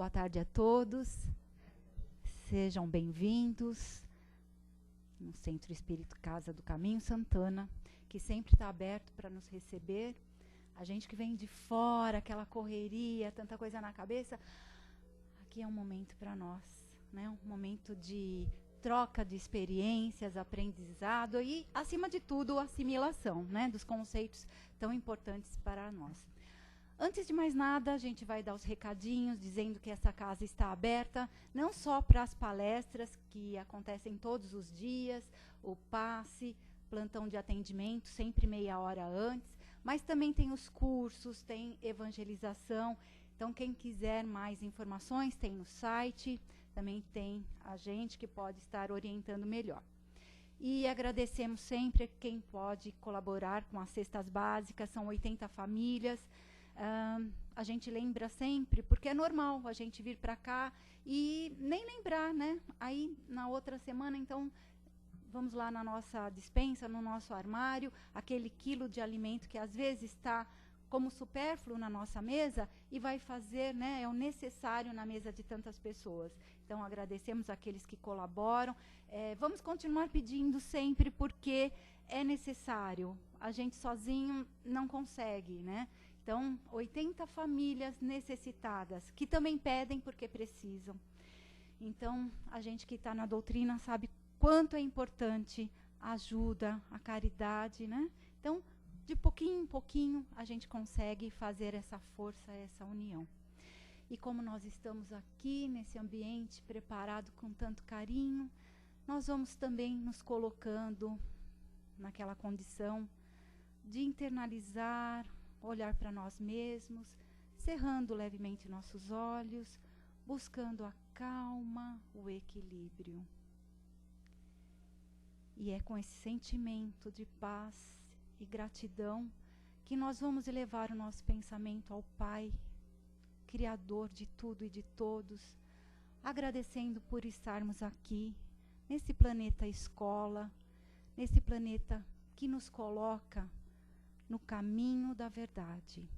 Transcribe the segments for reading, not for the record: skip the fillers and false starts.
Boa tarde a todos. Sejam bem-vindos no Centro Espírita Casa do Caminho Santana, que sempre está aberto para nos receber. A gente que vem de fora, aquela correria, tanta coisa na cabeça, aqui é um momento para nós, né? Um momento de troca de experiências, aprendizado e, acima de tudo, assimilação, né? Dos conceitos tão importantes para nós. Antes de mais nada, a gente vai dar os recadinhos, dizendo que essa casa está aberta, não só para as palestras que acontecem todos os dias, o passe, plantão de atendimento, sempre meia hora antes, mas também tem os cursos, tem evangelização. Então, quem quiser mais informações, tem no site, também tem a gente que pode estar orientando melhor. E agradecemos sempre quem pode colaborar com as cestas básicas, são 80 famílias. A gente lembra sempre, porque é normal a gente vir para cá e nem lembrar, né? Aí, na outra semana, então, vamos lá na nossa despensa, no nosso armário, aquele quilo de alimento que às vezes está como supérfluo na nossa mesa e vai fazer, né? É o necessário na mesa de tantas pessoas. Então, agradecemos aqueles que colaboram. Vamos continuar pedindo sempre, porque é necessário. A gente sozinho não consegue, né? Então, 80 famílias necessitadas, que também pedem porque precisam. Então, a gente que está na doutrina sabe quanto é importante a ajuda, a caridade, né? Então, de pouquinho em pouquinho, a gente consegue fazer essa força, essa união. E como nós estamos aqui, nesse ambiente preparado com tanto carinho, nós vamos também nos colocando naquela condição de internalizar, olhar para nós mesmos, cerrando levemente nossos olhos, buscando a calma, o equilíbrio. E é com esse sentimento de paz e gratidão que nós vamos elevar o nosso pensamento ao Pai, Criador de tudo e de todos, agradecendo por estarmos aqui, nesse planeta escola, nesse planeta que nos coloca no caminho da verdade,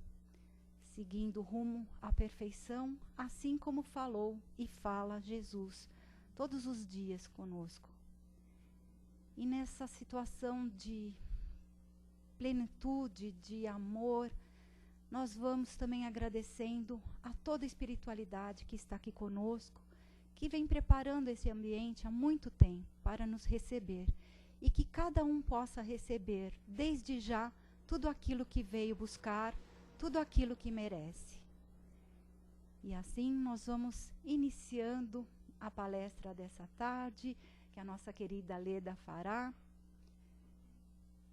seguindo rumo à perfeição, assim como falou e fala Jesus todos os dias conosco. E nessa situação de plenitude, de amor, nós vamos também agradecendo a toda a espiritualidade que está aqui conosco, que vem preparando esse ambiente há muito tempo para nos receber, e que cada um possa receber, desde já, tudo aquilo que veio buscar, tudo aquilo que merece. E assim nós vamos iniciando a palestra dessa tarde, que a nossa querida Leda fará.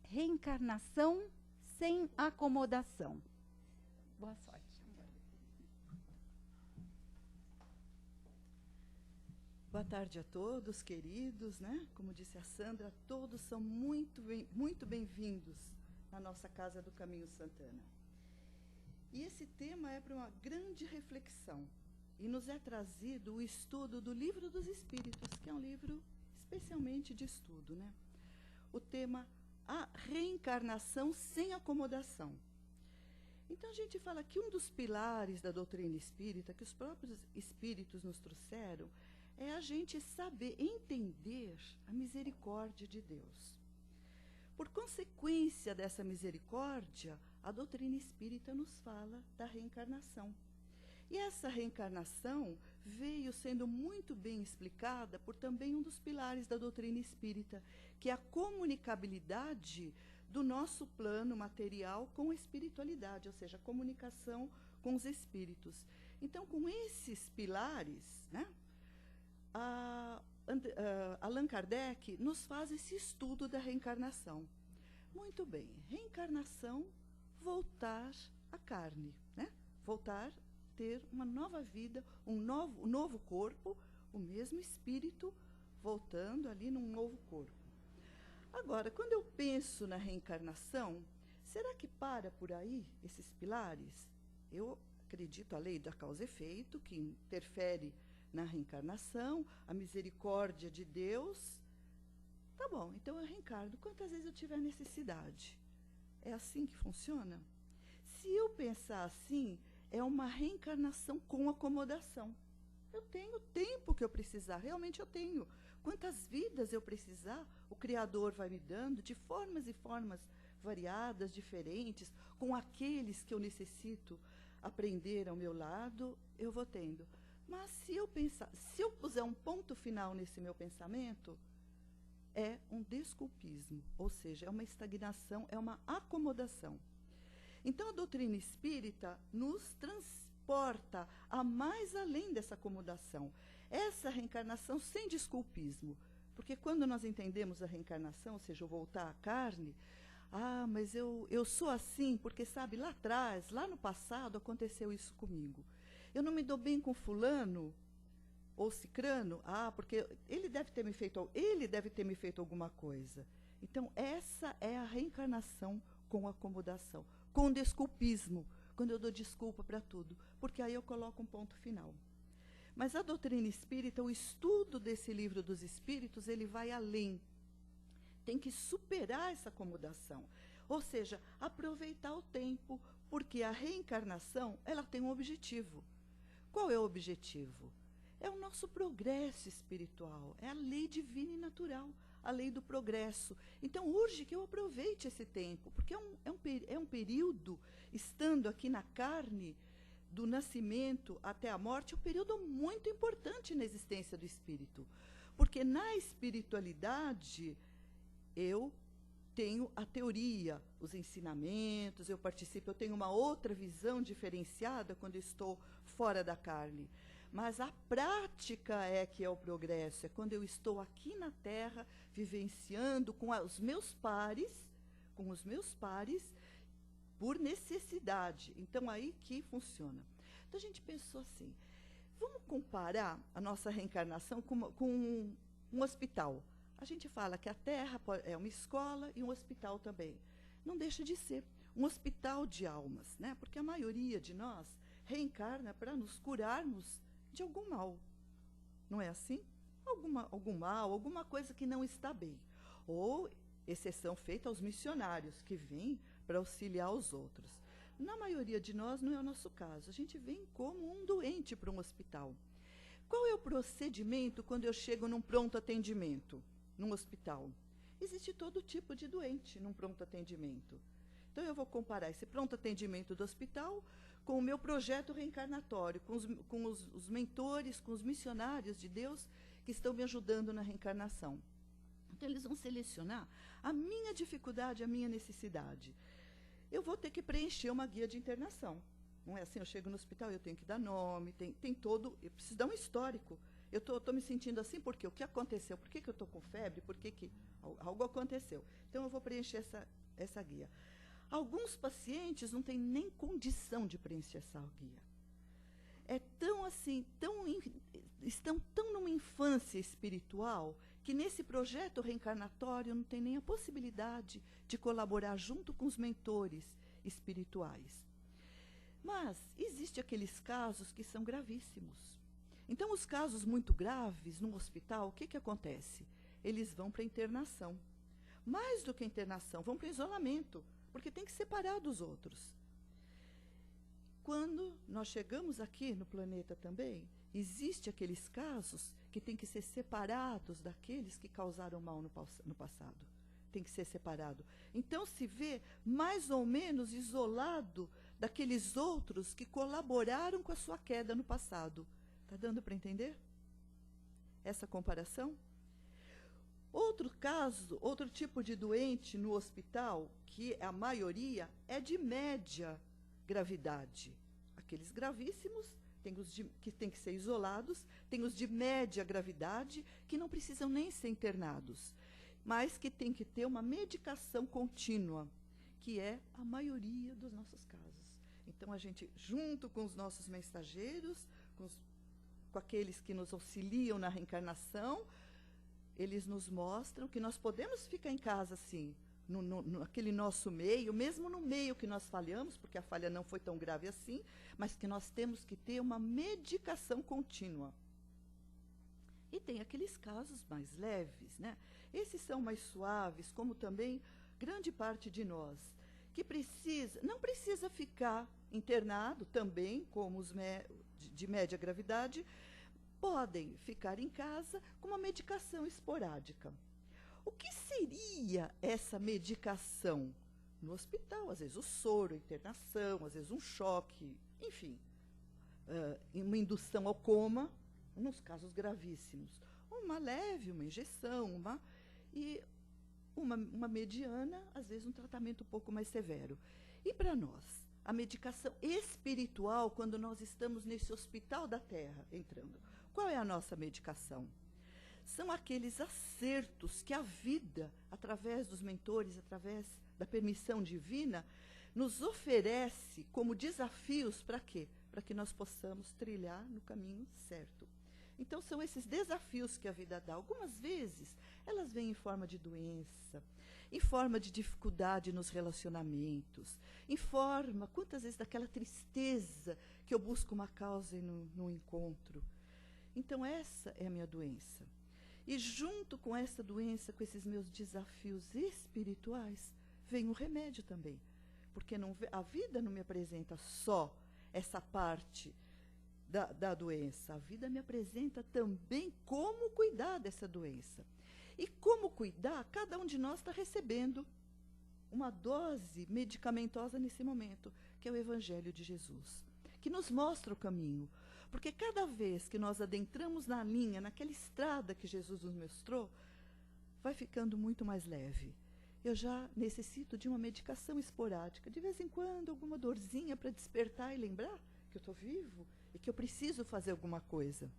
Reencarnação sem acomodação. Boa sorte. Boa tarde a todos, queridos, né? Como disse a Sandra, todos são muito bem-vindos na nossa Casa do Caminho Santana. E esse tema é para uma grande reflexão, e nos é trazido o estudo do Livro dos Espíritos, que é um livro especialmente de estudo, né? O tema, a reencarnação sem acomodação. Então, a gente fala que um dos pilares da doutrina espírita, que os próprios espíritos nos trouxeram, é a gente saber entender a misericórdia de Deus. Por consequência dessa misericórdia, a doutrina espírita nos fala da reencarnação. E essa reencarnação veio sendo muito bem explicada por também um dos pilares da doutrina espírita, que é a comunicabilidade do nosso plano material com a espiritualidade, ou seja, a comunicação com os espíritos. Então, com esses pilares, né, Allan Kardec nos faz esse estudo da reencarnação. Muito bem, reencarnação, voltar à carne, né? Voltar a ter uma nova vida, um novo corpo, o mesmo espírito voltando ali num novo corpo. Agora, quando eu penso na reencarnação, será que para por aí esses pilares? Eu acredito a lei da causa e efeito, que interfere na reencarnação, a misericórdia de Deus. Tá bom, então eu reencarno quantas vezes eu tiver necessidade. É assim que funciona? Se eu pensar assim, é uma reencarnação com acomodação. Eu tenho o tempo que eu precisar, realmente eu tenho. Quantas vidas eu precisar, o Criador vai me dando, de formas e formas variadas, diferentes, com aqueles que eu necessito aprender ao meu lado, eu vou tendo. Mas se eu puser um ponto final nesse meu pensamento, é um desculpismo, ou seja, é uma estagnação, é uma acomodação. Então, a doutrina espírita nos transporta a mais além dessa acomodação. Essa reencarnação sem desculpismo. Porque quando nós entendemos a reencarnação, ou seja, o voltar à carne, mas eu sou assim porque, sabe, lá atrás, lá no passado, aconteceu isso comigo. Eu não me dou bem com fulano ou cicrano, porque ele deve ter me feito alguma coisa. Então, essa é a reencarnação com acomodação, com desculpismo, quando eu dou desculpa para tudo, porque aí eu coloco um ponto final. Mas a doutrina espírita, o estudo desse livro dos espíritos, ele vai além. Tem que superar essa acomodação. Ou seja, aproveitar o tempo, porque a reencarnação, ela tem um objetivo. Qual é o objetivo? É o nosso progresso espiritual, é a lei divina e natural, a lei do progresso. Então, urge que eu aproveite esse tempo, porque é um período, estando aqui na carne, do nascimento até a morte, é um período muito importante na existência do espírito. Porque na espiritualidade, eu tenho a teoria, os ensinamentos, eu participo, eu tenho uma outra visão diferenciada quando estou fora da carne. Mas a prática é que é o progresso, é quando eu estou aqui na Terra, vivenciando com os meus pares, por necessidade. Então, aí que funciona. Então, a gente pensou assim, vamos comparar a nossa reencarnação com um hospital. A gente fala que a Terra é uma escola e um hospital também. Não deixa de ser um hospital de almas, né? Porque a maioria de nós reencarna para nos curarmos de algum mal. Não é assim? Algum mal, alguma coisa que não está bem. Ou exceção feita aos missionários, que vêm para auxiliar os outros. Na maioria de nós não é o nosso caso. A gente vem como um doente para um hospital. Qual é o procedimento quando eu chego num pronto atendimento, num hospital? Existe todo tipo de doente num pronto atendimento. Então, eu vou comparar esse pronto atendimento do hospital com o meu projeto reencarnatório, com os mentores, com os missionários de Deus que estão me ajudando na reencarnação. Então, eles vão selecionar a minha dificuldade, a minha necessidade. Eu vou ter que preencher uma guia de internação. Não é assim, eu chego no hospital, eu tenho que dar nome, tem todo, eu preciso dar um histórico. Eu estou me sentindo assim porque o que aconteceu? Por que eu estou com febre? Por que algo aconteceu? Então, eu vou preencher essa guia. Alguns pacientes não têm nem condição de preencher essa guia. É tão assim, estão tão numa infância espiritual que nesse projeto reencarnatório não tem nem a possibilidade de colaborar junto com os mentores espirituais. Mas existem aqueles casos que são gravíssimos. Então, os casos muito graves no hospital, o que acontece? Eles vão para a internação. Mais do que a internação, vão para o isolamento, porque tem que separar dos outros. Quando nós chegamos aqui no planeta também, existem aqueles casos que têm que ser separados daqueles que causaram mal no passado. Tem que ser separado. Então, se vê mais ou menos isolado daqueles outros que colaboraram com a sua queda no passado. Está dando para entender essa comparação? Outro caso, outro tipo de doente no hospital, que a maioria é de média gravidade. Aqueles gravíssimos, tem os que têm que ser isolados, tem os de média gravidade, que não precisam nem ser internados, mas que tem que ter uma medicação contínua, que é a maioria dos nossos casos. Então, a gente, junto com os nossos mensageiros, com aqueles que nos auxiliam na reencarnação, eles nos mostram que nós podemos ficar em casa, assim, naquele nosso meio, mesmo no meio que nós falhamos, porque a falha não foi tão grave assim, mas que nós temos que ter uma medicação contínua. E tem aqueles casos mais leves, né? Esses são mais suaves, como também grande parte de nós, que não precisa ficar internado também, como os de média gravidade, podem ficar em casa com uma medicação esporádica. O que seria essa medicação? No hospital, às vezes o soro, a internação, às vezes um choque, enfim, uma indução ao coma, nos casos gravíssimos. Uma leve, uma injeção, e uma mediana, às vezes um tratamento um pouco mais severo. E para nós, a medicação espiritual, quando nós estamos nesse hospital da Terra entrando, qual é a nossa medicação? São aqueles acertos que a vida, através dos mentores, através da permissão divina, nos oferece como desafios para quê? Para que nós possamos trilhar no caminho certo. Então, são esses desafios que a vida dá. Algumas vezes, elas vêm em forma de doença, em forma de dificuldade nos relacionamentos, em forma, quantas vezes, daquela tristeza que eu busco uma causa e não encontro. Então, essa é a minha doença. E junto com essa doença, com esses meus desafios espirituais, vem o remédio também. Porque a vida não me apresenta só essa parte da doença. A vida me apresenta também como cuidar dessa doença. E como cuidar, cada um de nós está recebendo uma dose medicamentosa nesse momento, que é o Evangelho de Jesus, que nos mostra o caminho. Porque cada vez que nós adentramos na linha, naquela estrada que Jesus nos mostrou, vai ficando muito mais leve. Eu já necessito de uma medicação esporádica. De vez em quando, alguma dorzinha para despertar e lembrar que eu estou vivo e que eu preciso fazer alguma coisa.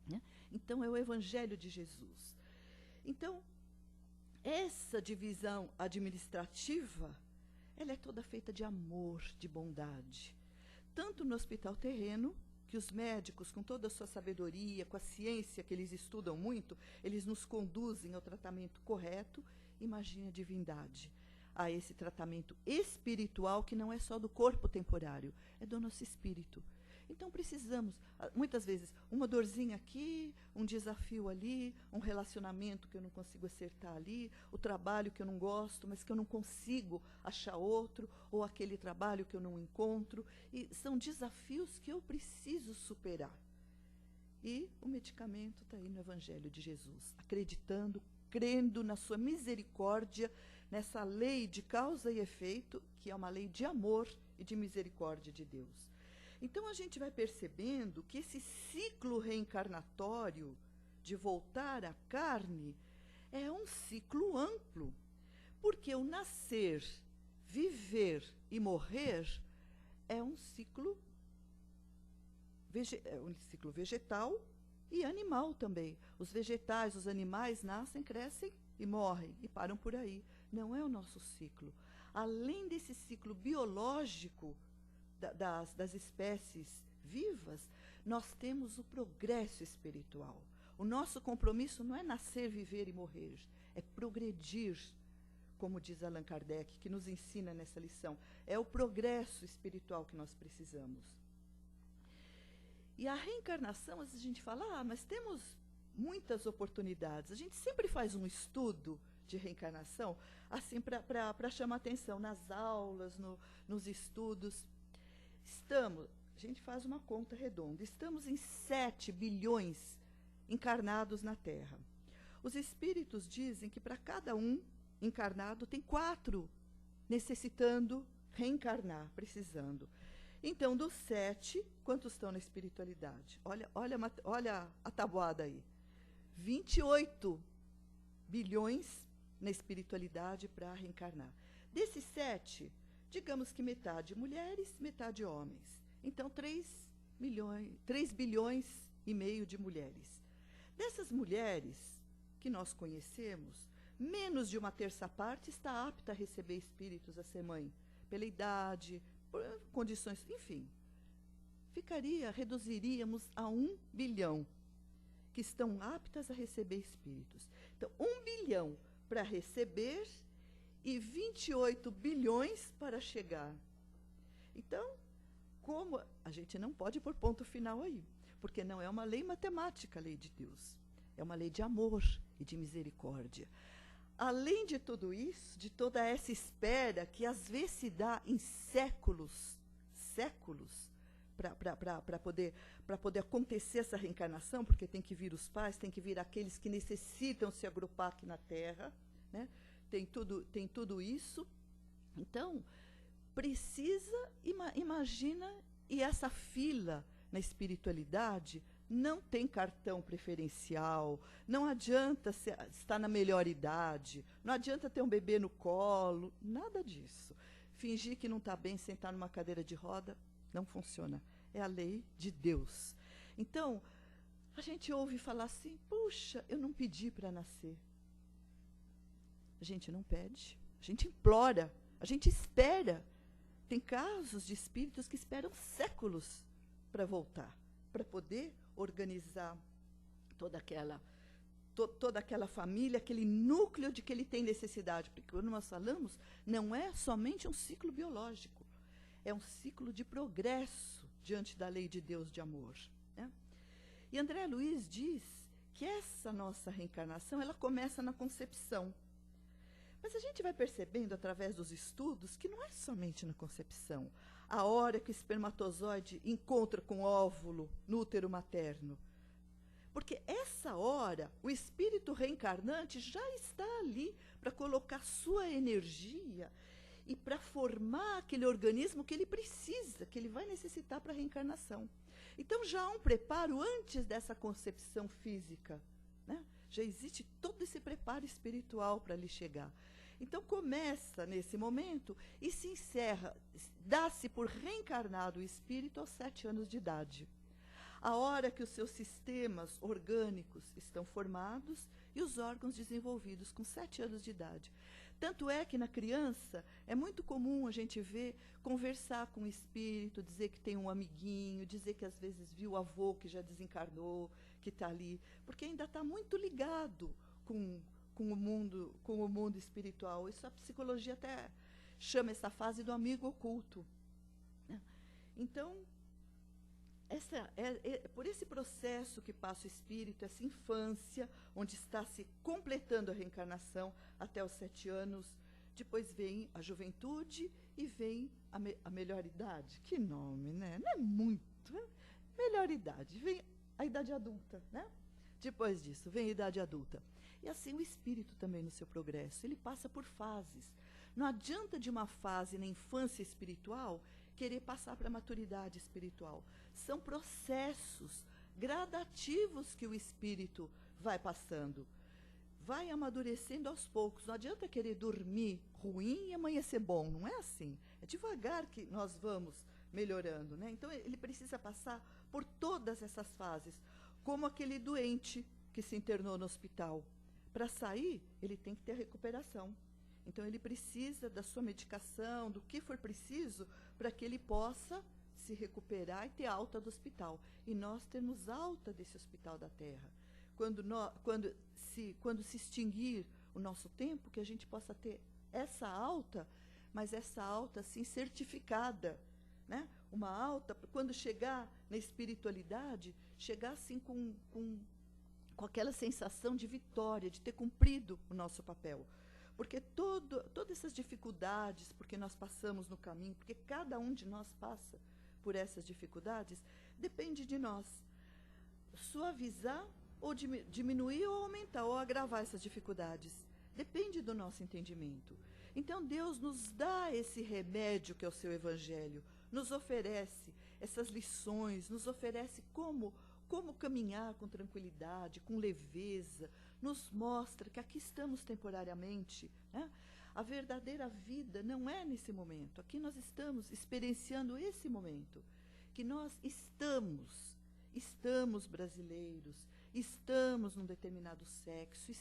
Né? Então, é o Evangelho de Jesus. Então, essa divisão administrativa, ela é toda feita de amor, de bondade. Tanto no hospital terreno, que os médicos, com toda a sua sabedoria, com a ciência que eles estudam muito, eles nos conduzem ao tratamento correto. Imagine a divindade, a esse tratamento espiritual que não é só do corpo temporário, é do nosso espírito. Então precisamos, muitas vezes, uma dorzinha aqui, um desafio ali, um relacionamento que eu não consigo acertar ali, o trabalho que eu não gosto, mas que eu não consigo achar outro, ou aquele trabalho que eu não encontro. E são desafios que eu preciso superar. E o medicamento está aí no Evangelho de Jesus, acreditando, crendo na sua misericórdia, nessa lei de causa e efeito, que é uma lei de amor e de misericórdia de Deus. Então, a gente vai percebendo que esse ciclo reencarnatório de voltar à carne é um ciclo amplo, porque o nascer, viver e morrer é um ciclo vegetal e animal também. Os vegetais, os animais nascem, crescem e morrem e param por aí. Não é o nosso ciclo. Além desse ciclo biológico das espécies vivas, nós temos o progresso espiritual. O nosso compromisso não é nascer, viver e morrer, é progredir, como diz Allan Kardec, que nos ensina nessa lição. É o progresso espiritual que nós precisamos. E a reencarnação, às vezes a gente fala, mas temos muitas oportunidades. A gente sempre faz um estudo de reencarnação, assim, para chamar atenção nas aulas, nos estudos. A gente faz uma conta redonda, estamos em 7 bilhões encarnados na Terra. Os espíritos dizem que para cada um encarnado tem 4 necessitando reencarnar, precisando. Então, dos 7, quantos estão na espiritualidade? Olha a tabuada aí. 28 bilhões na espiritualidade para reencarnar. Desses 7, digamos que metade mulheres, metade homens. Então, 3 bilhões e meio de mulheres. Dessas mulheres que nós conhecemos, menos de uma terça parte está apta a receber espíritos a ser mãe, pela idade, por condições, enfim. Reduziríamos a 1 bilhão que estão aptas a receber espíritos. Então, 1 bilhão para receber e 28 bilhões para chegar. Então, como a gente não pode pôr ponto final aí, porque não é uma lei matemática a lei de Deus, é uma lei de amor e de misericórdia. Além de tudo isso, de toda essa espera que às vezes se dá em séculos séculos para poder acontecer essa reencarnação, porque tem que vir os pais, tem que vir aqueles que necessitam se agrupar aqui na Terra, né? Tem tudo isso. Então, precisa, imagina, e essa fila na espiritualidade não tem cartão preferencial, não adianta estar na melhor idade, não adianta ter um bebê no colo, nada disso. Fingir que não está bem, sentar numa cadeira de roda, não funciona. É a lei de Deus. Então, a gente ouve falar assim, puxa, eu não pedi para nascer. A gente não pede, a gente implora, a gente espera. Tem casos de espíritos que esperam séculos para voltar, para poder organizar toda aquela família, aquele núcleo de que ele tem necessidade. Porque quando nós falamos, não é somente um ciclo biológico, é um ciclo de progresso diante da lei de Deus de amor, né? E André Luiz diz que essa nossa reencarnação, ela começa na concepção. Mas a gente vai percebendo, através dos estudos, que não é somente na concepção. A hora que o espermatozoide encontra com o óvulo no útero materno. Porque essa hora, o espírito reencarnante já está ali para colocar sua energia e para formar aquele organismo que ele precisa, que ele vai necessitar para a reencarnação. Então, já há um preparo antes dessa concepção física, né? Já existe todo esse preparo espiritual para lhe chegar. Então, começa nesse momento e se encerra, dá-se por reencarnado o espírito aos 7 anos de idade. A hora que os seus sistemas orgânicos estão formados e os órgãos desenvolvidos com 7 anos de idade. Tanto é que na criança é muito comum a gente ver, conversar com o espírito, dizer que tem um amiguinho, dizer que às vezes viu o avô que já desencarnou, que está ali, porque ainda está muito ligado com o mundo espiritual. Isso a psicologia até chama essa fase do amigo oculto, né? Então, por esse processo que passa o espírito, essa infância, onde está se completando a reencarnação até os 7 anos, depois vem a juventude e vem a melhor idade. Que nome, né? Não é muito, né? Melhor idade. Vem a idade adulta, né? Depois disso, vem a idade adulta. E assim o espírito também no seu progresso, ele passa por fases. Não adianta de uma fase na infância espiritual querer passar para a maturidade espiritual. São processos gradativos que o espírito vai passando. Vai amadurecendo aos poucos. Não adianta querer dormir ruim e amanhecer bom. Não é assim. É devagar que nós vamos melhorando, né? Então, ele precisa passar por todas essas fases. Como aquele doente que se internou no hospital. Para sair, ele tem que ter recuperação. Então, ele precisa da sua medicação, do que for preciso, para que ele possa se recuperar e ter alta do hospital. E nós temos alta desse hospital da Terra. Quando se extinguir o nosso tempo, que a gente possa ter essa alta, mas essa alta, assim, certificada, né? Uma alta, quando chegar na espiritualidade, chegar, assim, com aquela sensação de vitória, de ter cumprido o nosso papel. Porque todas essas dificuldades, porque nós passamos no caminho, porque cada um de nós passa por essas dificuldades, depende de nós. Suavizar, ou diminuir, ou aumentar, ou agravar essas dificuldades. Depende do nosso entendimento. Então, Deus nos dá esse remédio que é o seu Evangelho, nos oferece essas lições, nos oferece como caminhar com tranquilidade, com leveza, nos mostra que aqui estamos temporariamente, né? A verdadeira vida não é nesse momento. Aqui nós estamos experienciando esse momento, que nós estamos brasileiros, estamos num determinado sexo,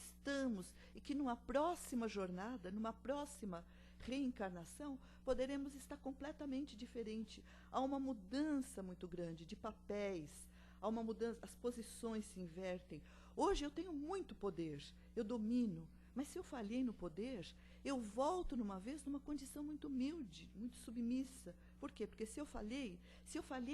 e que numa próxima jornada, numa próxima reencarnação, poderemos estar completamente diferente. Há uma mudança muito grande de papéis, há uma mudança, as posições se invertem. Hoje eu tenho muito poder, eu domino, mas se eu falhei no poder, eu volto numa condição muito humilde, muito submissa. Por quê? Porque se eu falhei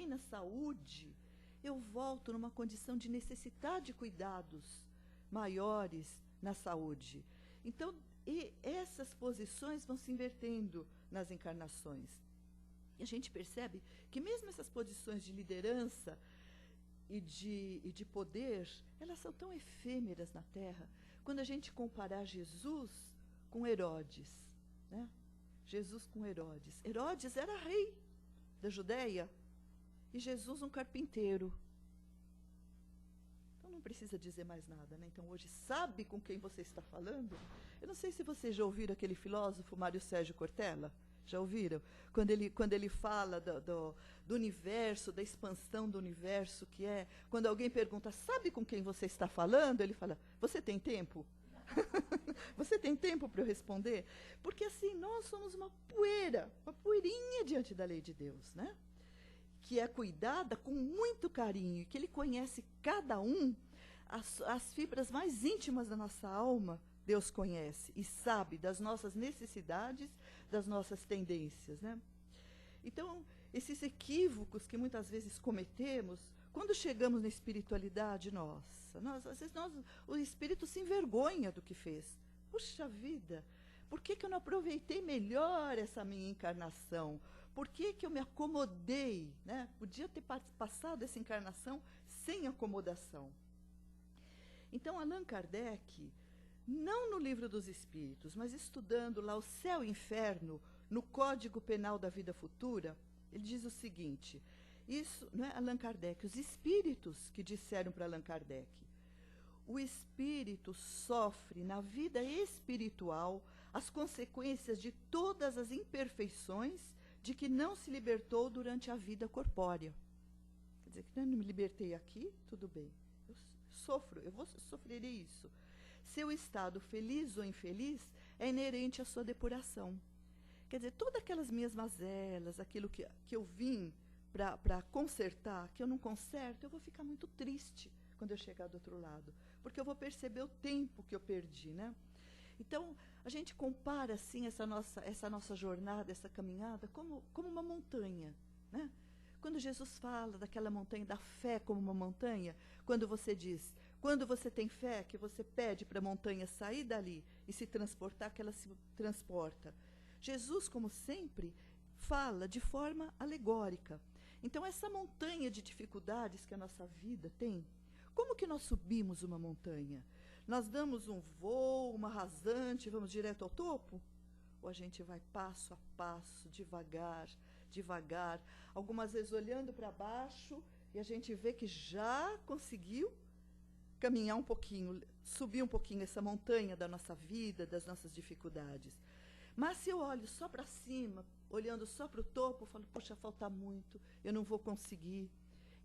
na saúde, eu volto numa condição de necessitar de cuidados maiores na saúde. Então, essas posições vão se invertendo nas encarnações. a gente percebe que mesmo essas posições de liderança e de poder, elas são tão efêmeras na Terra. Quando a gente comparar Jesus com Herodes, né? Jesus com Herodes. Herodes era rei da Judéia e Jesus um carpinteiro. Então não precisa dizer mais nada, né? Então hoje sabe com quem você está falando? Eu não sei se vocês já ouviram aquele filósofo Mário Sérgio Cortella. Já ouviram? Quando ele fala do universo, da expansão do universo, que é... Quando alguém pergunta, sabe com quem você está falando? Ele fala, você tem tempo? Você tem tempo para eu responder? Porque assim, nós somos uma poeirinha diante da lei de Deus, né? Que é cuidada com muito carinho, e que Ele conhece cada um, as fibras mais íntimas da nossa alma, Deus conhece e sabe das nossas necessidades, das nossas tendências, né? Então, esses equívocos que muitas vezes cometemos, quando chegamos na espiritualidade, às vezes o espírito se envergonha do que fez. Puxa vida, por que eu não aproveitei melhor essa minha encarnação? Por que eu me acomodei, né? Podia ter passado essa encarnação sem acomodação. Então, Allan Kardec, não no Livro dos Espíritos, mas estudando lá o Céu e Inferno, no Código Penal da Vida Futura, ele diz o seguinte, isso não é Allan Kardec, os espíritos que disseram para Allan Kardec, o espírito sofre na vida espiritual as consequências de todas as imperfeições de que não se libertou durante a vida corpórea. Quer dizer, que eu não me libertei aqui, tudo bem, sofrerei isso. Seu estado feliz ou infeliz é inerente à sua depuração. Quer dizer, todas aquelas minhas mazelas, aquilo que eu vim para consertar, que eu não conserto, eu vou ficar muito triste quando eu chegar do outro lado, porque eu vou perceber o tempo que eu perdi, né? Então, a gente compara, assim, essa nossa jornada, essa caminhada, como uma montanha, né? Quando Jesus fala daquela montanha, da fé como uma montanha, quando você diz, quando você tem fé, que você pede para a montanha sair dali e se transportar, que ela se transporta. Jesus, como sempre, fala de forma alegórica. Então, essa montanha de dificuldades que a nossa vida tem, como que nós subimos uma montanha? Nós damos um voo, uma rasante, vamos direto ao topo? Ou a gente vai passo a passo, devagar, devagar, algumas vezes olhando para baixo, e a gente vê que já conseguiu caminhar um pouquinho, subir um pouquinho essa montanha da nossa vida, das nossas dificuldades. Mas se eu olho só para cima, olhando só para o topo, eu falo, poxa, falta muito, eu não vou conseguir.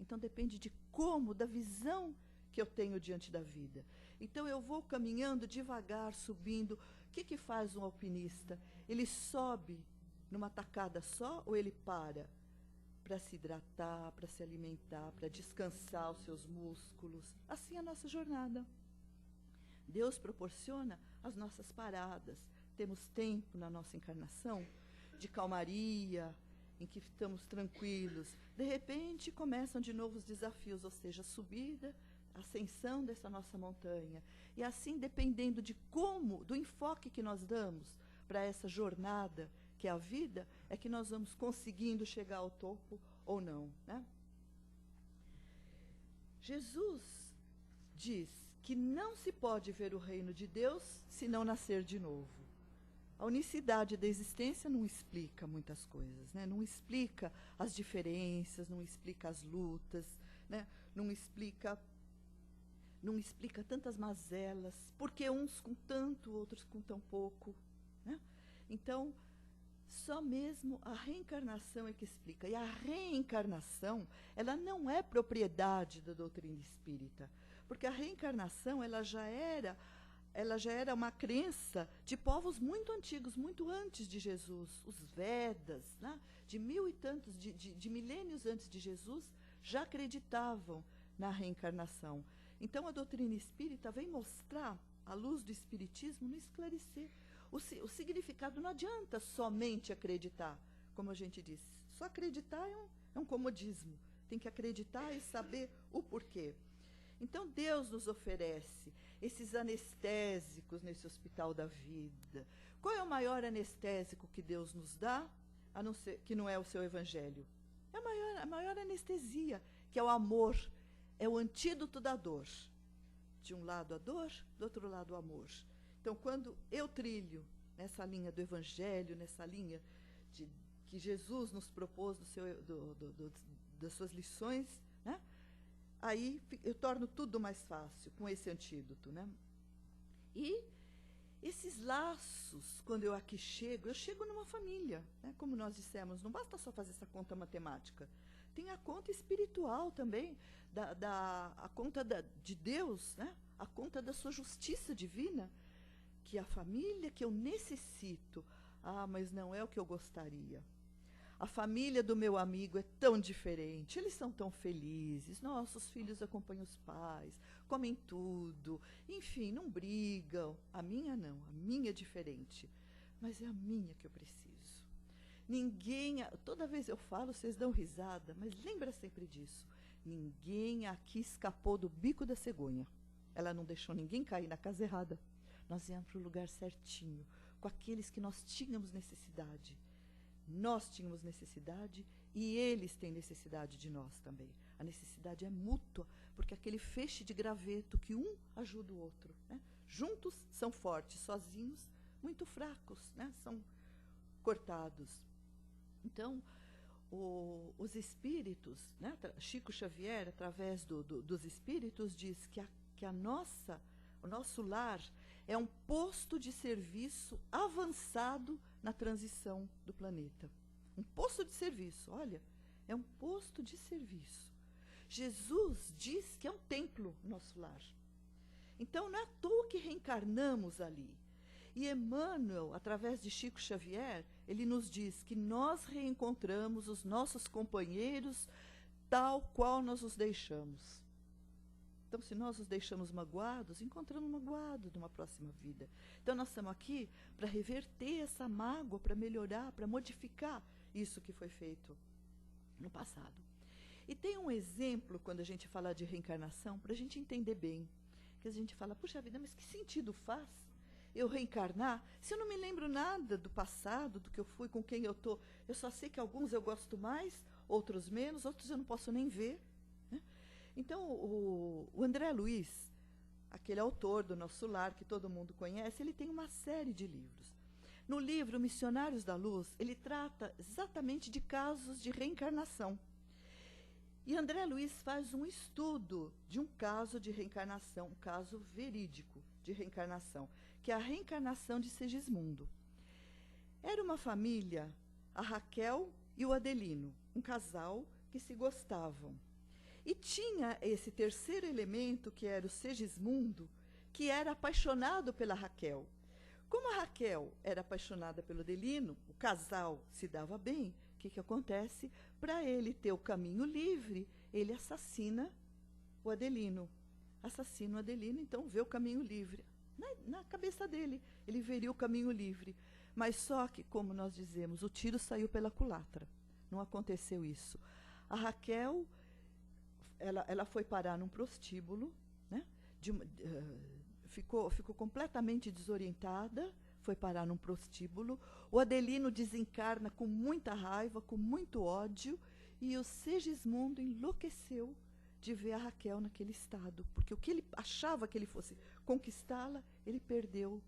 Então depende de como, da visão que eu tenho diante da vida. Então eu vou caminhando devagar, subindo. O que faz um alpinista? Ele sobe numa tacada só ou ele para se hidratar, para se alimentar, para descansar os seus músculos? Assim é a nossa jornada. Deus proporciona as nossas paradas. Temos tempo na nossa encarnação de calmaria, em que estamos tranquilos. De repente, começam de novo os desafios, ou seja, a subida, a ascensão dessa nossa montanha. E assim, dependendo de como, do enfoque que nós damos para essa jornada, que é a vida, é que nós vamos conseguindo chegar ao topo ou não, né? Jesus diz que não se pode ver o reino de Deus se não nascer de novo. A unicidade da existência não explica muitas coisas, né? Não explica as diferenças, não explica as lutas, né? Não explica tantas mazelas, porque uns com tanto, outros com tão pouco, né? Então, só mesmo a reencarnação é que explica. E a reencarnação, ela não é propriedade da doutrina espírita, porque a reencarnação, ela já era uma crença de povos muito antigos, muito antes de Jesus. Os Vedas, né, de milênios antes de Jesus, já acreditavam na reencarnação. Então, a doutrina espírita vem mostrar, à luz do espiritismo, nos esclarecer. O significado não adianta somente acreditar, como a gente disse. Só acreditar é um comodismo. Tem que acreditar e saber o porquê. Então, Deus nos oferece esses anestésicos nesse hospital da vida. Qual é o maior anestésico que Deus nos dá? a não ser, que não é o seu evangelho? É a maior anestesia, que é o amor, é o antídoto da dor. De um lado a dor, do outro lado o amor. Então, quando eu trilho nessa linha do evangelho, nessa linha que Jesus nos propôs das suas lições, né? Aí eu torno tudo mais fácil com esse antídoto, né? E esses laços, quando eu aqui chego, eu chego numa família, né? Como nós dissemos, não basta só fazer essa conta matemática. Tem a conta espiritual também, a conta de Deus, né? A conta da sua justiça divina, que a família que eu necessito, mas não é o que eu gostaria. A família do meu amigo é tão diferente, eles são tão felizes, nossos filhos acompanham os pais, comem tudo, enfim, não brigam. A minha não, a minha é diferente, mas é a minha que eu preciso. Ninguém, toda vez eu falo, vocês dão risada, mas lembra sempre disso. Ninguém aqui escapou do bico da cegonha. Ela não deixou ninguém cair na casa errada. Nós viemos para o lugar certinho, com aqueles que nós tínhamos necessidade. Nós tínhamos necessidade e eles têm necessidade de nós também. A necessidade é mútua, porque aquele feixe de graveto que um ajuda o outro, né? Juntos são fortes, sozinhos muito fracos, né? São cortados. Então, os espíritos, né? Chico Xavier, através dos espíritos, diz que o nosso lar é um posto de serviço avançado na transição do planeta. Um posto de serviço, olha, é um posto de serviço. Jesus diz que é um templo nosso lar. Então, não é à toa que reencarnamos ali. E Emmanuel, através de Chico Xavier, ele nos diz que nós reencontramos os nossos companheiros tal qual nós os deixamos. Então, se nós os deixamos magoados, encontramos magoados numa próxima vida. Então, nós estamos aqui para reverter essa mágoa, para melhorar, para modificar isso que foi feito no passado. E tem um exemplo, quando a gente fala de reencarnação, para a gente entender bem. Que a gente fala, puxa vida, mas que sentido faz eu reencarnar se eu não me lembro nada do passado, do que eu fui, com quem eu estou? Eu só sei que alguns eu gosto mais, outros menos, outros eu não posso nem ver. Então, o André Luiz, aquele autor do Nosso Lar, que todo mundo conhece, ele tem uma série de livros. No livro Missionários da Luz, ele trata exatamente de casos de reencarnação. E André Luiz faz um estudo de um caso de reencarnação, um caso verídico de reencarnação, que é a reencarnação de Segismundo. Era uma família, a Raquel e o Adelino, um casal que se gostavam. E tinha esse terceiro elemento, que era o Segismundo, que era apaixonado pela Raquel. Como a Raquel era apaixonada pelo Adelino, o casal se dava bem, o que acontece? Para ele ter o caminho livre, ele assassina o Adelino. Assassina o Adelino, então vê o caminho livre. Na cabeça dele, ele veria o caminho livre. Mas só que, como nós dizemos, o tiro saiu pela culatra. Não aconteceu isso. A Raquel... Ela foi parar num prostíbulo, né? Ficou completamente desorientada, foi parar num prostíbulo. O Adelino desencarna com muita raiva, com muito ódio, e o Segismundo enlouqueceu de ver a Raquel naquele estado, porque o que ele achava que ele fosse conquistá-la, ele perdeu.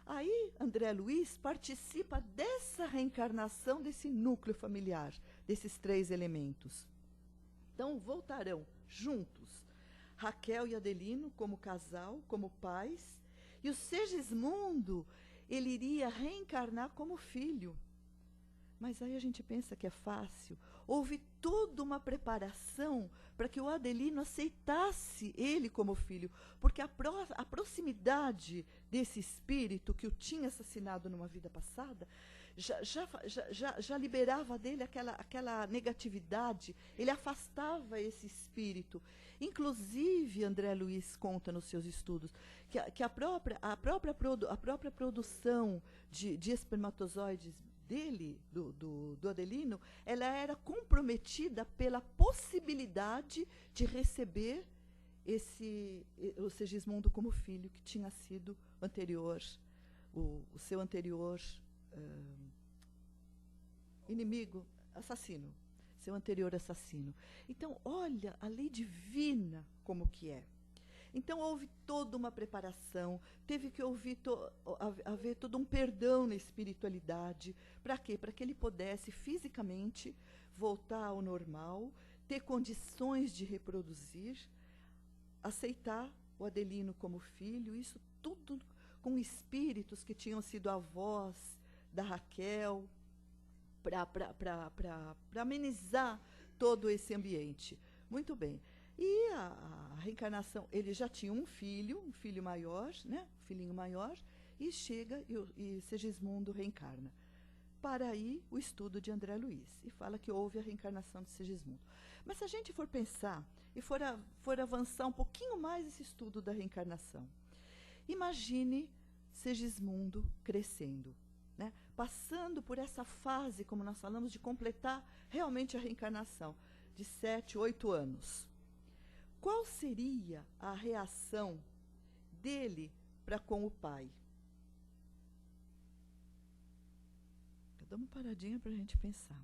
Aí, André Luiz participa dessa reencarnação, desse núcleo familiar, desses três elementos. Então, voltarão juntos, Raquel e Adelino como casal, como pais, e o Segismundo, ele iria reencarnar como filho. Mas aí a gente pensa que é fácil. Houve toda uma preparação para que o Adelino aceitasse ele como filho, porque a proximidade desse espírito que o tinha assassinado numa vida passada já liberava dele aquela negatividade, ele afastava esse espírito. Inclusive, André Luiz conta nos seus estudos que a própria produção de espermatozoides dele, do Adelino, ela era comprometida pela possibilidade de receber o Segismundo como filho, que tinha sido anterior, o seu anterior inimigo, assassino, seu anterior assassino. Então, olha a lei divina como que é. Então, houve toda uma preparação, teve que haver todo um perdão na espiritualidade. Para quê? Para que ele pudesse fisicamente voltar ao normal, ter condições de reproduzir, aceitar o Adelino como filho, isso tudo com espíritos que tinham sido avós da Raquel, para amenizar todo esse ambiente. Muito bem. E a reencarnação, ele já tinha um filho maior, né? Um filhinho maior, e chega e Segismundo reencarna. Para aí o estudo de André Luiz, e fala que houve a reencarnação de Segismundo. Mas se a gente for pensar e for avançar um pouquinho mais esse estudo da reencarnação, imagine Segismundo crescendo, né? Passando por essa fase, como nós falamos, de completar realmente a reencarnação, de 7, 8 anos. Qual seria a reação dele para com o pai? Dá uma paradinha para a gente pensar.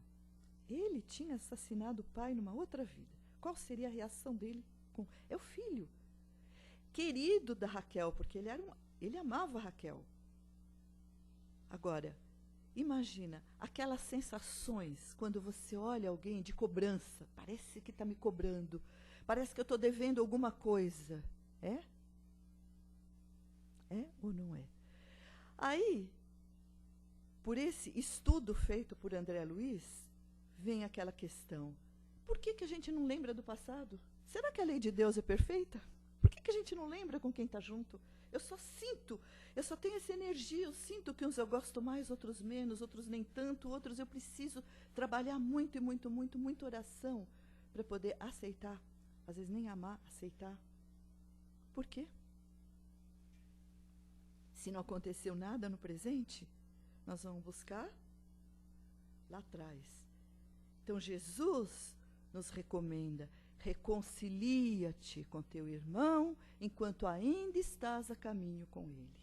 Ele tinha assassinado o pai numa outra vida. Qual seria a reação dele? É o filho. Querido da Raquel, porque ele amava a Raquel. Agora, imagina aquelas sensações quando você olha alguém de cobrança. Parece que está me cobrando. Parece que eu estou devendo alguma coisa. É? É ou não é? Aí, por esse estudo feito por André Luiz, vem aquela questão. Por que a gente não lembra do passado? Será que a lei de Deus é perfeita? Por que a gente não lembra com quem está junto? Eu só tenho essa energia, eu sinto que uns eu gosto mais, outros menos, outros nem tanto, outros eu preciso trabalhar muito, muita oração para poder aceitar. Às vezes nem amar, aceitar. Por quê? Se não aconteceu nada no presente, nós vamos buscar lá atrás. Então, Jesus nos recomenda: reconcilia-te com teu irmão enquanto ainda estás a caminho com ele.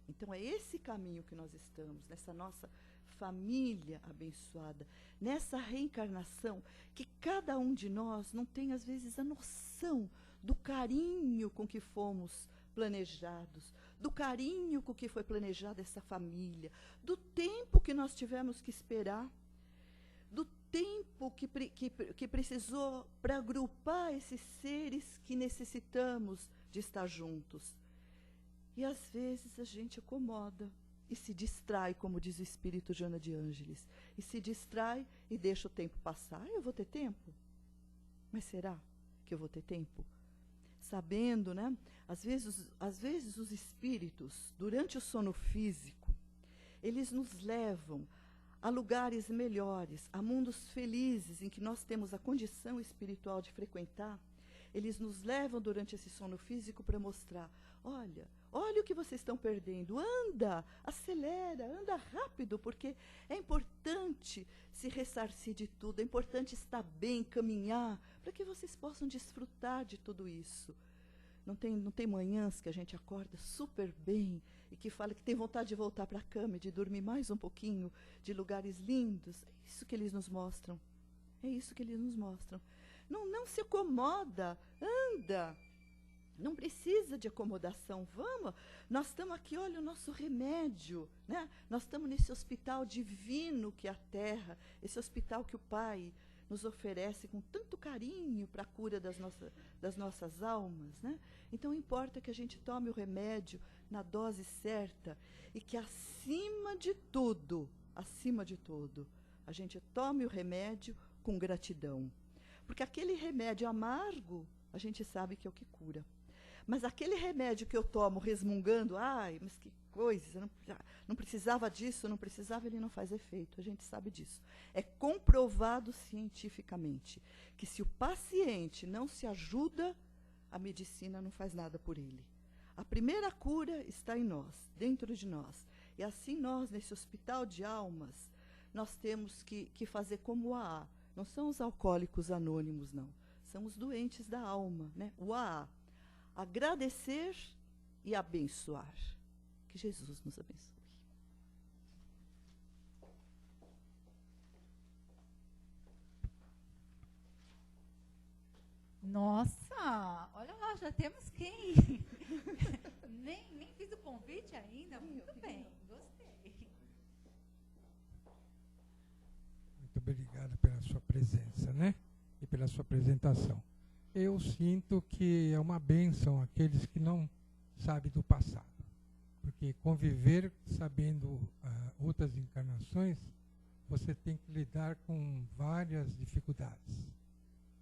Então, é esse caminho que nós estamos, nessa nossa família abençoada, nessa reencarnação, que cada um de nós não tem, às vezes, a noção do carinho com que fomos planejados, do carinho com que foi planejada essa família, do tempo que nós tivemos que esperar, do tempo que precisou para agrupar esses seres que necessitamos de estar juntos. E às vezes a gente acomoda e se distrai, como diz o espírito Joana de Ângeles, e se distrai e deixa o tempo passar. Eu vou ter tempo? Mas será que eu vou ter tempo? Sabendo, né? Às vezes os espíritos, durante o sono físico, eles nos levam a lugares melhores, a mundos felizes em que nós temos a condição espiritual de frequentar. Eles nos levam durante esse sono físico para mostrar: olha o que vocês estão perdendo, anda, acelera, anda rápido, porque é importante se ressarcir de tudo, é importante estar bem, caminhar, para que vocês possam desfrutar de tudo isso. Não tem manhãs que a gente acorda super bem e que fala que tem vontade de voltar para a cama e de dormir mais um pouquinho, de lugares lindos. É isso que eles nos mostram. É isso que eles nos mostram. Não se acomoda, anda. Não precisa de acomodação, vamos. Nós estamos aqui, olha o nosso remédio, né? Nós estamos nesse hospital divino que é a Terra, esse hospital que o Pai nos oferece com tanto carinho para a cura das nossas almas, né? Então importa que a gente tome o remédio na dose certa e que acima de tudo, a gente tome o remédio com gratidão. Porque aquele remédio amargo, a gente sabe que é o que cura. Mas aquele remédio que eu tomo resmungando, ai, mas que coisa, não precisava disso, não precisava, ele não faz efeito, a gente sabe disso. É comprovado cientificamente que se o paciente não se ajuda, a medicina não faz nada por ele. A primeira cura está em nós, dentro de nós. E assim nós, nesse hospital de almas, nós temos que fazer como o AA. Não são os alcoólicos anônimos, não. São os doentes da alma, né? O AA. Agradecer e abençoar. Que Jesus nos abençoe. Nossa, olha lá, já temos quem? nem fiz o convite ainda. Muito bem, gostei. Muito obrigado pela sua presença, né? E pela sua apresentação. Eu sinto que é uma bênção aqueles que não sabem do passado. Porque conviver sabendo outras encarnações, você tem que lidar com várias dificuldades.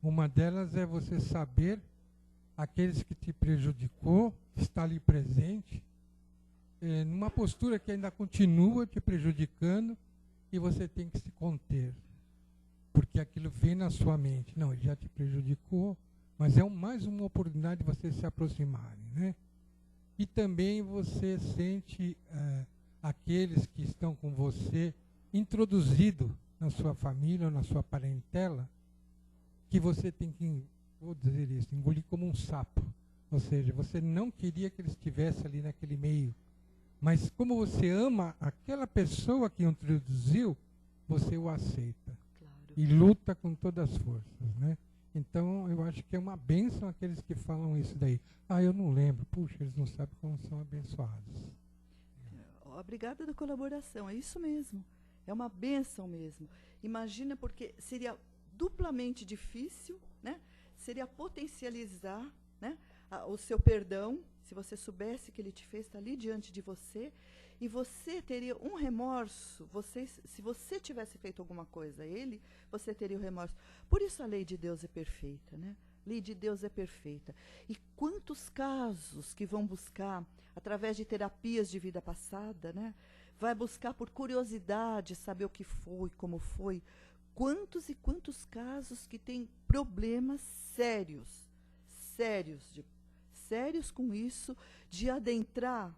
Uma delas é você saber aqueles que te prejudicou, está ali presente, numa postura que ainda continua te prejudicando, e você tem que se conter. Porque aquilo vem na sua mente. Não, ele já te prejudicou, mas é mais uma oportunidade de você se aproximarem, né? E também você sente aqueles que estão com você introduzido na sua família ou na sua parentela, que você tem que, vou dizer isso, engolir como um sapo. Ou seja, você não queria que ele estivesse ali naquele meio. Mas como você ama aquela pessoa que o introduziu, você o aceita. Claro. E luta com todas as forças, né? Então, eu acho que é uma bênção aqueles que falam isso daí. Ah, eu não lembro. Puxa, eles não sabem como são abençoados. Obrigada da colaboração, é isso mesmo. É uma bênção mesmo. Imagina, porque seria duplamente difícil, né? Seria potencializar, né, o seu perdão, se você soubesse que ele te fez, está ali diante de você, e você teria um remorso, se você tivesse feito alguma coisa a ele, você teria o remorso. Por isso a lei de Deus é perfeita, né? A lei de Deus é perfeita. E quantos casos que vão buscar, através de terapias de vida passada, né? Vai buscar por curiosidade, saber o que foi, como foi. Quantos e quantos casos que têm problemas sérios com isso, de adentrar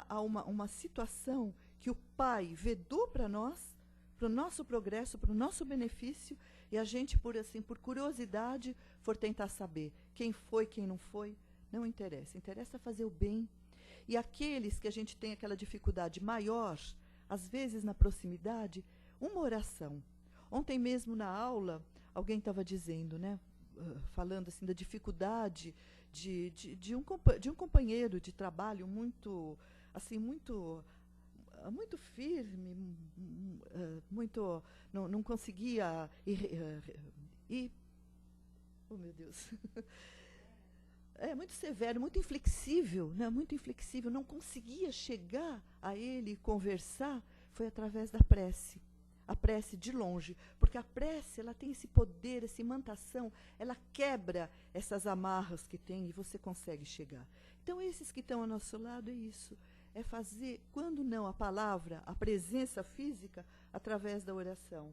a uma situação que o Pai vedou para nós, para o nosso progresso, para o nosso benefício, e a gente, por curiosidade, for tentar saber quem foi, quem não foi, não interessa. Interessa fazer o bem. E aqueles que a gente tem aquela dificuldade maior, às vezes na proximidade, uma oração. Ontem mesmo na aula, alguém estava dizendo, né, falando assim da dificuldade de um companheiro de trabalho muito, assim, muito firme, muito, não conseguia ir, oh meu Deus, muito severo, muito inflexível, né, muito inflexível, não conseguia chegar a ele e conversar, foi através da prece. A prece de longe, porque a prece, ela tem esse poder, essa imantação, ela quebra essas amarras que tem e você consegue chegar. Então, esses que estão ao nosso lado, é isso, é fazer, quando não a palavra, a presença física, através da oração.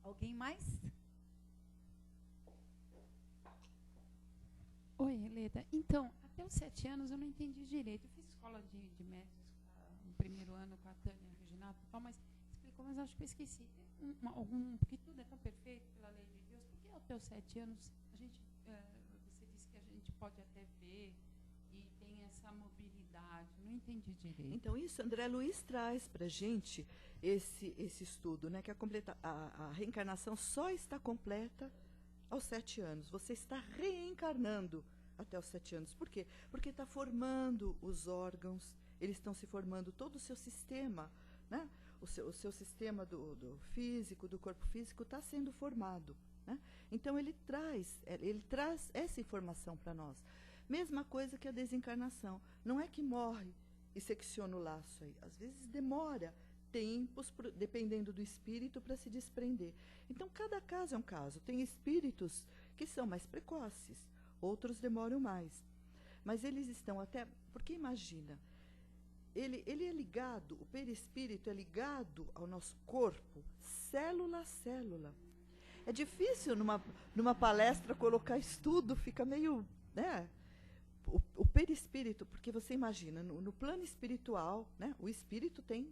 Alguém mais? Oi, Helena. Então, até os 7 anos eu não entendi direito. Eu fiz escola de médicos no primeiro ano com a Tânia Reginato e tal, mas explicou, mas acho que eu esqueci. Porque tudo é tão perfeito pela lei de Deus. Por que até os 7 anos a gente, você disse que a gente pode até ver e tem essa mobilidade? Não entendi direito. Então, isso, André Luiz traz para a gente esse estudo, né, que a reencarnação só está completa aos 7 anos. Você está reencarnando até os 7 anos. Por quê? Porque está formando os órgãos, eles estão se formando, todo o seu sistema, né? O seu sistema do físico, do corpo físico, está sendo formado, né? Então, ele traz essa informação para nós. Mesma coisa que a desencarnação. Não é que morre e secciona o laço aí. Às vezes demora tempos, dependendo do espírito, para se desprender. Então, cada caso é um caso. Tem espíritos que são mais precoces, outros demoram mais. Mas eles estão até... Porque imagina, ele é ligado, o perispírito é ligado ao nosso corpo, célula a célula. É difícil, numa palestra, colocar estudo, fica meio... né? O perispírito, porque você imagina, no plano espiritual, né, o espírito tem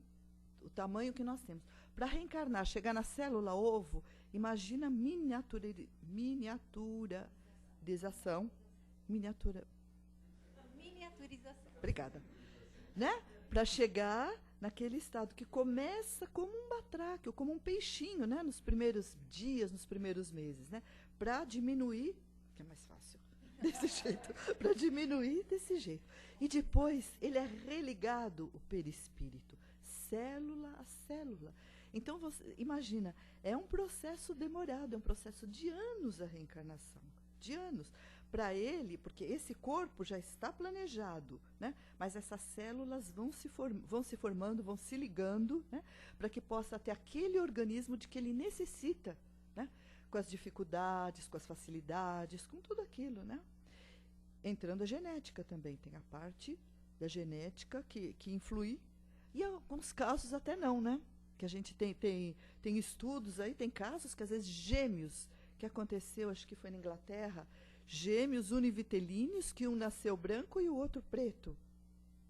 o tamanho que nós temos. Para reencarnar, chegar na célula ovo, imagina miniaturização. Miniaturização. Obrigada. né? Para chegar naquele estado que começa como um batráquio, como um peixinho, né? Nos primeiros dias, nos primeiros meses, né? Para diminuir, que é mais fácil, desse jeito, para diminuir desse jeito. E depois ele é religado, o perispírito, célula a célula. Então, você imagina, é um processo demorado, é um processo de anos a reencarnação, de anos. Para ele, porque esse corpo já está planejado, né? Mas essas células vão se formando, vão se ligando, né? Para que possa ter aquele organismo de que ele necessita, né? Com as dificuldades, com as facilidades, com tudo aquilo, né? Entrando a genética também, tem a parte da genética que influi, e em alguns casos até não, né? Que a gente tem estudos aí, tem casos que às vezes gêmeos, que aconteceu, acho que foi na Inglaterra, gêmeos univitelíneos, que um nasceu branco e o outro preto,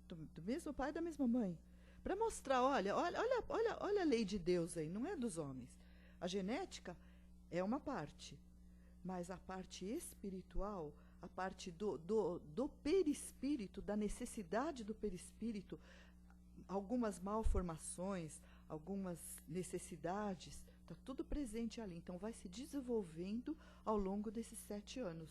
do mesmo pai e da mesma mãe, para mostrar, olha a lei de Deus aí, não é dos homens. A genética é uma parte, mas a parte espiritual, a parte do perispírito, da necessidade do perispírito, algumas malformações, algumas necessidades, está tudo presente ali. Então, vai se desenvolvendo ao longo desses 7 anos.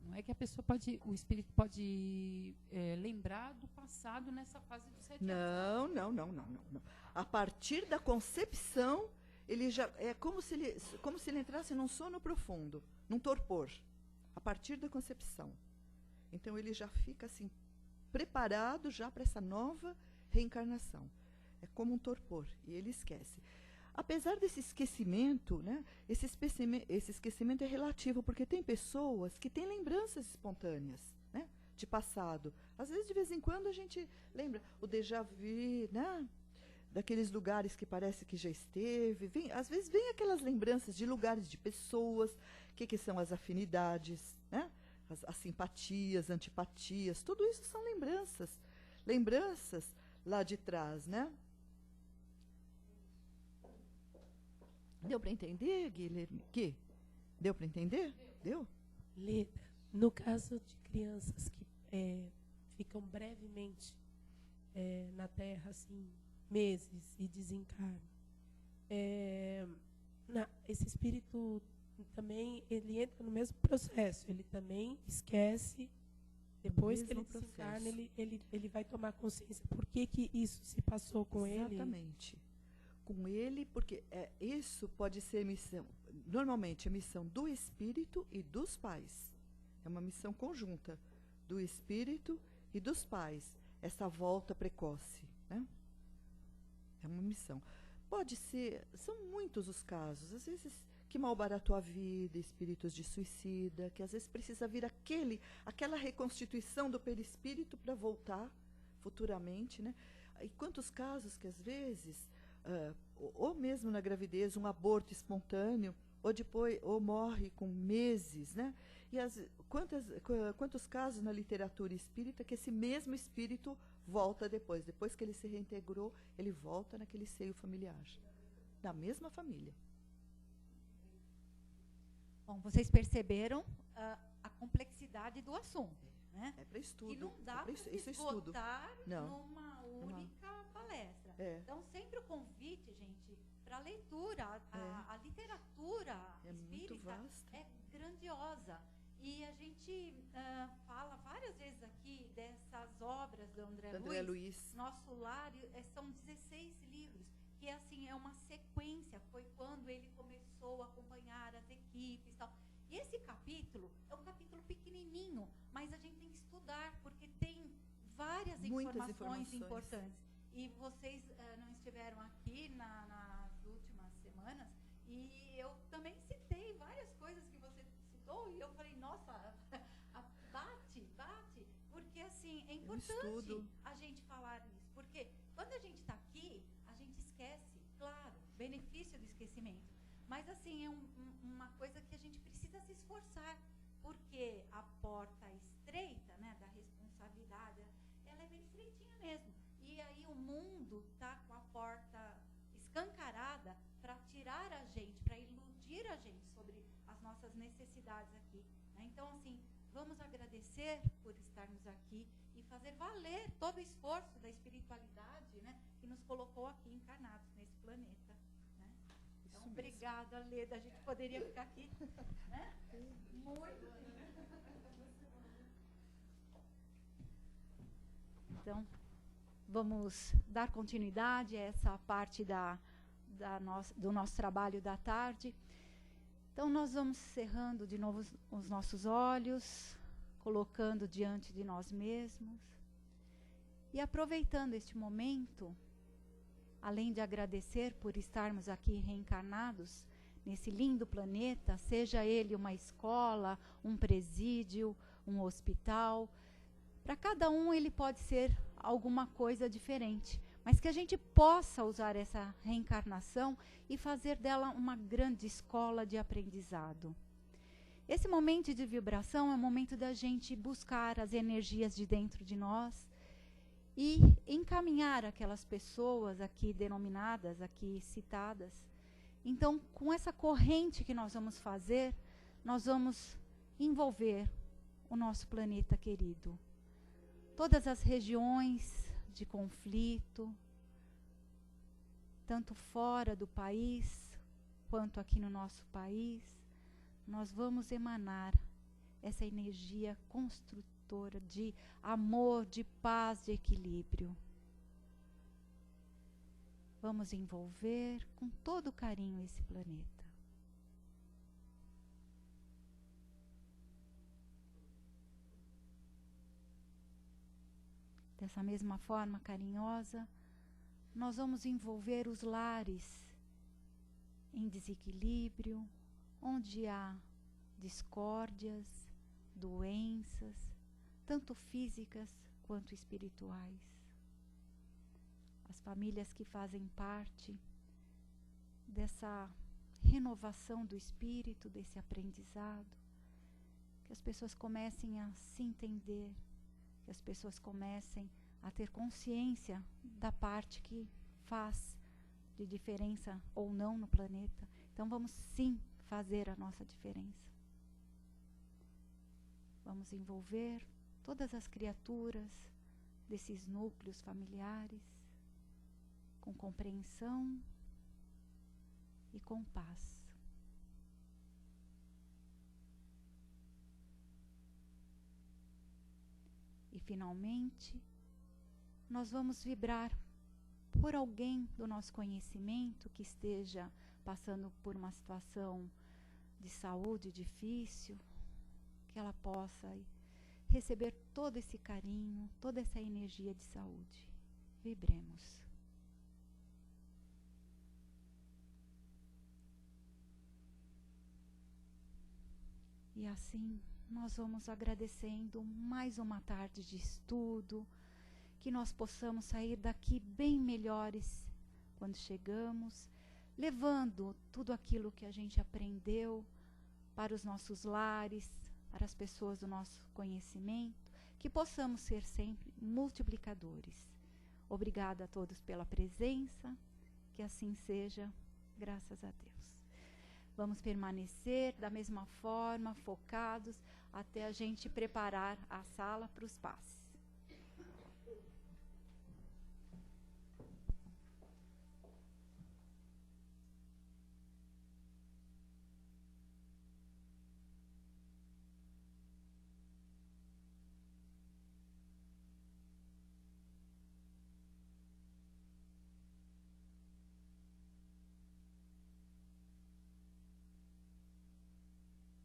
Não é que a pessoa pode, o espírito pode lembrar do passado nessa fase dos 7 anos. Não. A partir da concepção, ele já é como se ele entrasse num sono profundo, num torpor. A partir da concepção. Então, ele já fica assim, preparado já para essa nova reencarnação. É como um torpor, e ele esquece. Apesar desse esquecimento, né, esse esquecimento é relativo, porque tem pessoas que têm lembranças espontâneas, né, de passado. Às vezes, de vez em quando, a gente lembra o déjà vu, né, daqueles lugares que parece que já esteve. Às vezes, vem aquelas lembranças de lugares, de pessoas, que são as afinidades, né, as simpatias, antipatias, tudo isso são lembranças. Lembranças lá de trás, né? Deu para entender, Guilherme? Deu para entender? Deu? Leda, no caso de crianças que ficam brevemente na Terra, assim, meses e desencarnam, esse espírito também, ele entra no mesmo processo, ele também esquece, depois que ele desencarna, ele vai tomar consciência por que isso se passou com ele. Exatamente. Com ele, porque isso pode ser missão, normalmente é missão do espírito e dos pais. É uma missão conjunta do espírito e dos pais, essa volta precoce, né? É uma missão. Pode ser, são muitos os casos, às vezes que malbaratou a vida, espíritos de suicida, que às vezes precisa vir aquela reconstituição do perispírito para voltar futuramente, né? E quantos casos que às vezes, ou mesmo na gravidez, um aborto espontâneo, ou morre com meses, né? E quantos casos na literatura espírita que esse mesmo espírito volta depois que ele se reintegrou, ele volta naquele seio familiar, na mesma família. Bom, vocês perceberam a complexidade do assunto, né? É para estudo. Que não dá para se esgotar numa única palestra. Então, sempre o convite, gente, para a leitura. A literatura espírita é grandiosa. E a gente fala várias vezes aqui dessas obras do André Luiz. Nosso Lar, são 16 livros. Que assim, é uma sequência, foi quando ele começou a acompanhar as equipes e tal. E esse capítulo é um capítulo pequenininho, mas a gente tem que estudar, porque tem várias informações importantes. E vocês não estiveram aqui nas últimas semanas, e eu também citei várias coisas que você citou, e eu falei, nossa, bate, porque assim, é importante a gente falar isso, porque quando a gente está aqui, esquece, claro, benefício do esquecimento. Mas, assim, é uma coisa que a gente precisa se esforçar, porque a porta estreita, né, da responsabilidade, ela é bem estreitinha mesmo. E aí o mundo está com a porta escancarada para tirar a gente, para iludir a gente sobre as nossas necessidades aqui, né? Então, assim, vamos agradecer por estarmos aqui e fazer valer todo o esforço da espiritualidade, né, que nos colocou aqui encarnados nesse planeta, né? Então, obrigada, Leda. A gente poderia ficar aqui, né? Muito. Então, vamos dar continuidade a essa parte do nosso trabalho da tarde. Então, nós vamos cerrando de novo os nossos olhos, colocando diante de nós mesmos e aproveitando este momento, além de agradecer por estarmos aqui reencarnados nesse lindo planeta, seja ele uma escola, um presídio, um hospital. Para cada um ele pode ser alguma coisa diferente, mas que a gente possa usar essa reencarnação e fazer dela uma grande escola de aprendizado. Esse momento de vibração é o momento da gente buscar as energias de dentro de nós e encaminhar aquelas pessoas aqui denominadas, aqui citadas. Então, com essa corrente que nós vamos fazer, nós vamos envolver o nosso planeta querido. Todas as regiões de conflito, tanto fora do país, quanto aqui no nosso país, nós vamos emanar essa energia construtora de amor, de paz, de equilíbrio. Vamos envolver com todo carinho esse planeta. Dessa mesma forma carinhosa, nós vamos envolver os lares em desequilíbrio, onde há discórdias, doenças, tanto físicas quanto espirituais. As famílias que fazem parte dessa renovação do espírito, desse aprendizado, que as pessoas comecem a se entender, que as pessoas comecem a ter consciência da parte que faz de diferença ou não no planeta. Então vamos sim fazer a nossa diferença. Vamos envolver todas as criaturas desses núcleos familiares com compreensão e com paz. E finalmente, nós vamos vibrar por alguém do nosso conhecimento que esteja passando por uma situação de saúde difícil, que ela possa receber todo esse carinho, toda essa energia de saúde. Vibremos. E assim nós vamos agradecendo mais uma tarde de estudo, que nós possamos sair daqui bem melhores quando chegamos, levando tudo aquilo que a gente aprendeu para os nossos lares, para as pessoas do nosso conhecimento, que possamos ser sempre multiplicadores. Obrigada a todos pela presença, que assim seja, graças a Deus. Vamos permanecer da mesma forma, focados, até a gente preparar a sala para os passes.